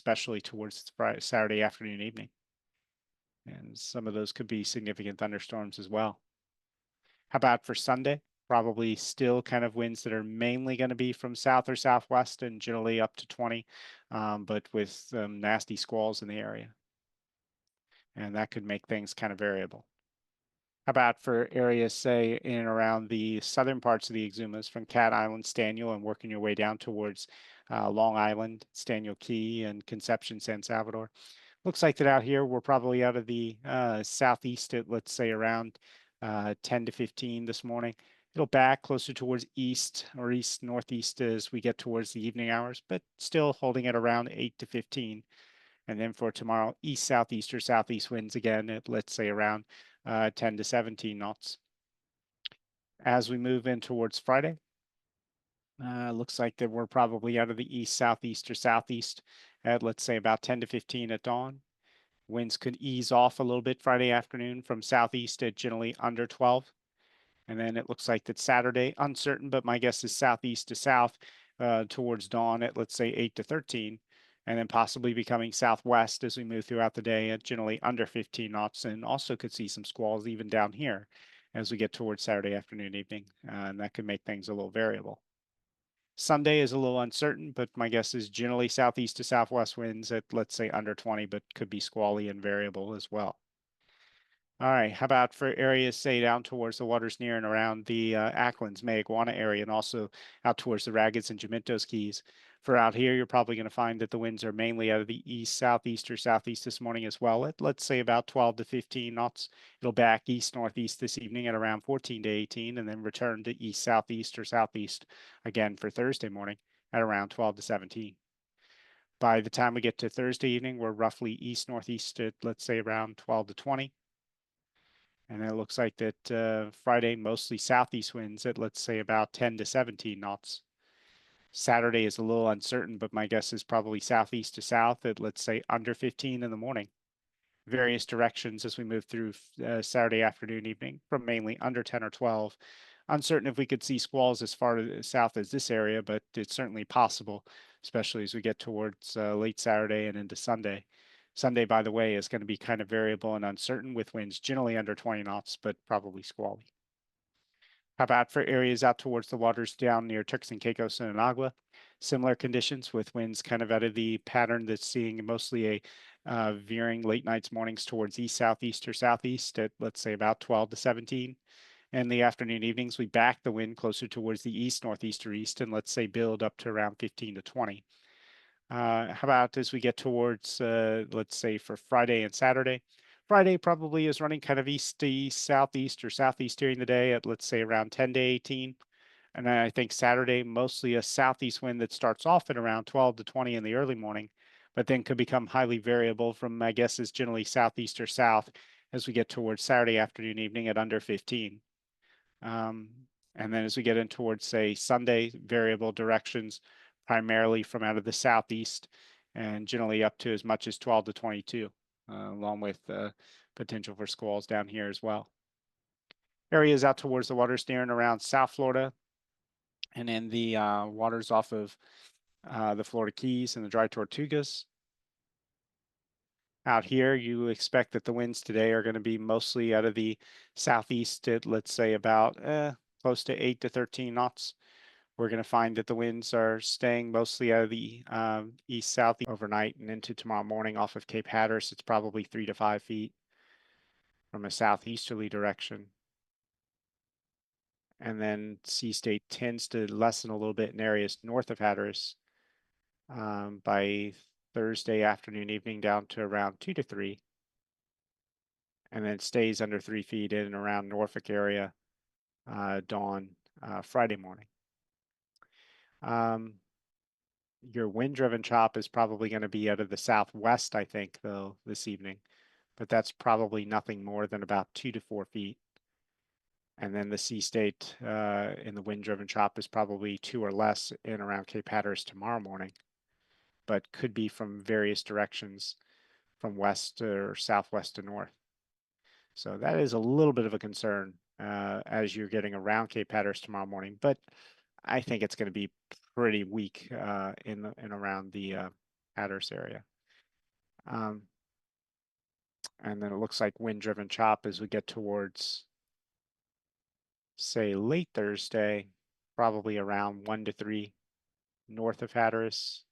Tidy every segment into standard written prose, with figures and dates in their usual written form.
especially towards Friday, Saturday afternoon, evening. And some of those could be significant thunderstorms as well. How about for Sunday? Probably still kind of winds that are mainly going to be from south or southwest and generally up to 20, but with some nasty squalls in the area. And that could make things kind of variable. How about for areas, say, in and around the southern parts of the Exumas from Cat Island, Staniel, and working your way down towards Long Island, Staniel Key, and Conception, San Salvador? Looks like that out here, we're probably out of the southeast at, let's say, around 10 to 15 this morning. It'll back closer towards east or east northeast as we get towards the evening hours, but still holding at around 8 to 15. And then for tomorrow, east southeast or southeast winds again at, let's say, around 10 to 17 knots. As we move in towards Friday, looks like that we're probably out of the east southeast or southeast at, let's say, about 10 to 15 at dawn. Winds could ease off a little bit Friday afternoon from southeast at generally under 12. And then it looks like that Saturday, uncertain, but my guess is southeast to south towards dawn at, let's say, 8 to 13. And then possibly becoming southwest as we move throughout the day at generally under 15 knots. And also could see some squalls even down here as we get towards Saturday afternoon, evening. And that could make things a little variable. Sunday is a little uncertain, but my guess is generally southeast to southwest winds at, let's say, under 20, but could be squally and variable as well. All right, how about for areas, say, down towards the waters near and around the Acklands, Mayaguana area, and also out towards the Raggeds and Jamintos Keys? For out here, you're probably going to find that the winds are mainly out of the east, southeast, or southeast this morning as well. Let's say about 12 to 15 knots. It'll back east, northeast this evening at around 14 to 18, and then return to east, southeast, or southeast again for Thursday morning at around 12 to 17. By the time we get to Thursday evening, we're roughly east, northeast at, let's say, around 12 to 20. And it looks like that Friday, mostly southeast winds at, let's say, about 10 to 17 knots. Saturday is a little uncertain, but my guess is probably southeast to south at, let's say, under 15 in the morning. Various directions as we move through Saturday afternoon, evening, from mainly under 10 or 12. Uncertain if we could see squalls as far south as this area, but it's certainly possible, especially as we get towards late Saturday and into Sunday. Sunday, by the way, is going to be kind of variable and uncertain with winds generally under 20 knots, but probably squally. How about for areas out towards the waters down near Turks and Caicos and Anagua? Similar conditions with winds kind of out of the pattern that's seeing mostly a veering late nights, mornings towards east, southeast, or southeast at, let's say, about 12 to 17. And the afternoon, evenings, we back the wind closer towards the east, northeast, or east, and let's say build up to around 15 to 20. How about as we get towards, let's say, for Friday and Saturday? Friday probably is running kind of east to east, southeast, or southeast during the day at, let's say, around 10 to 18. And then I think Saturday, mostly a southeast wind that starts off at around 12 to 20 in the early morning, but then could become highly variable from, my guess is generally southeast or south as we get towards Saturday afternoon, evening at under 15. And then as we get in towards, say, Sunday, variable directions, primarily from out of the southeast and generally up to as much as 12 to 22, along with potential for squalls down here as well. Areas out towards the waters near and around South Florida and in the waters off of the Florida Keys and the Dry Tortugas. Out here, you expect that the winds today are going to be mostly out of the southeast at, let's say, about close to 8 to 13 knots. We're going to find that the winds are staying mostly out of the east-southeast overnight and into tomorrow morning off of Cape Hatteras. It's probably 3 to 5 feet from a southeasterly direction. And then sea state tends to lessen a little bit in areas north of Hatteras by Thursday afternoon, evening down to around 2 to 3. And then stays under 3 feet in and around Norfolk area dawn Friday morning. Your wind-driven chop is probably going to be out of the southwest, I think, though, this evening. But that's probably nothing more than about 2 to 4 feet. And then the sea state in the wind-driven chop is probably 2 or less in around Cape Hatteras tomorrow morning, but could be from various directions from west or southwest to north. So that is a little bit of a concern as you're getting around Cape Hatteras tomorrow morning, but I think it's going to be pretty weak in around the Hatteras area. Um, and then it looks like wind-driven chop as we get towards, say, late Thursday, probably around 1 to 3 north of Hatteras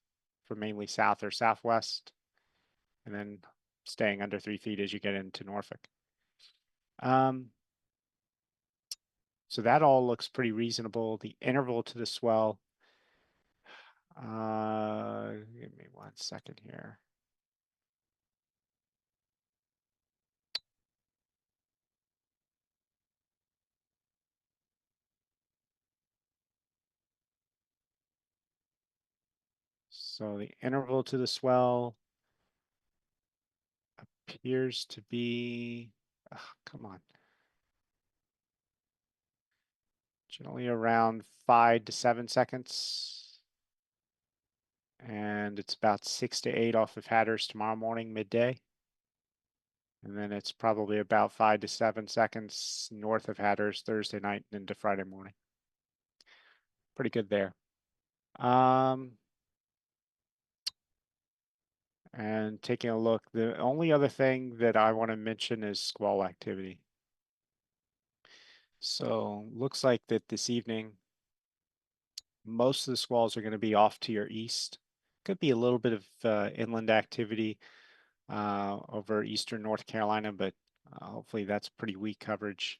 for mainly south or southwest, and then staying under 3 feet as you get into Norfolk. Um, so that all looks pretty reasonable. The interval to the swell, give me 1 second here. So the interval to the swell appears to be, come on, generally around 5 to 7 seconds. And it's about 6 to 8 off of Hatteras tomorrow morning, midday. And then it's probably about 5 to 7 seconds north of Hatteras Thursday night and into Friday morning. Pretty good there. And taking a look, the only other thing that I want to mention is squall activity. So looks like that this evening, most of the squalls are going to be off to your east. Could be a little bit of inland activity over eastern North Carolina, but hopefully that's pretty weak coverage.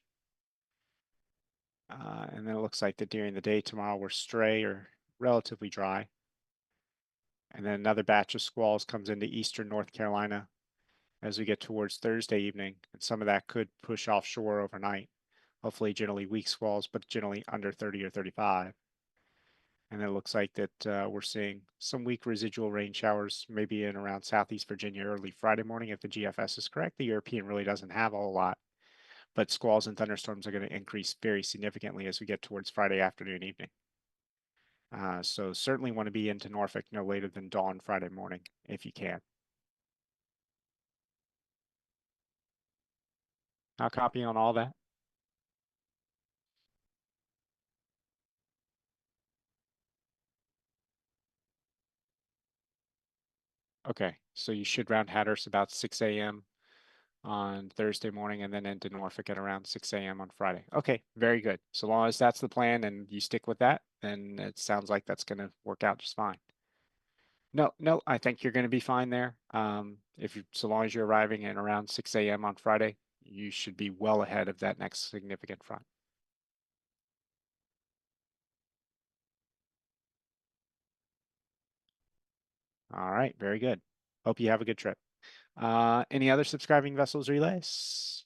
And then it looks like that during the day tomorrow we're stray or relatively dry. And then another batch of squalls comes into eastern North Carolina as we get towards Thursday evening. And some of that could push offshore overnight. Hopefully generally weak squalls, but generally under 30 or 35. And it looks like that we're seeing some weak residual rain showers, maybe in around Southeast Virginia early Friday morning if the GFS is correct. The European really doesn't have a whole lot, but squalls and thunderstorms are going to increase very significantly as we get towards Friday afternoon, evening. So certainly want to be into Norfolk no later than dawn Friday morning if you can. I'll copy on all that. Okay, so you should round Hatteras about 6 a.m. on Thursday morning and then into Norfolk at around 6 a.m. on Friday. Okay, very good. So long as that's the plan and you stick with that, then it sounds like that's going to work out just fine. No, no, I think you're going to be fine there. If you, so long as you're arriving at around 6 a.m. on Friday, you should be well ahead of that next significant front. All right, very good. Hope you have a good trip. Any other subscribing vessels relays?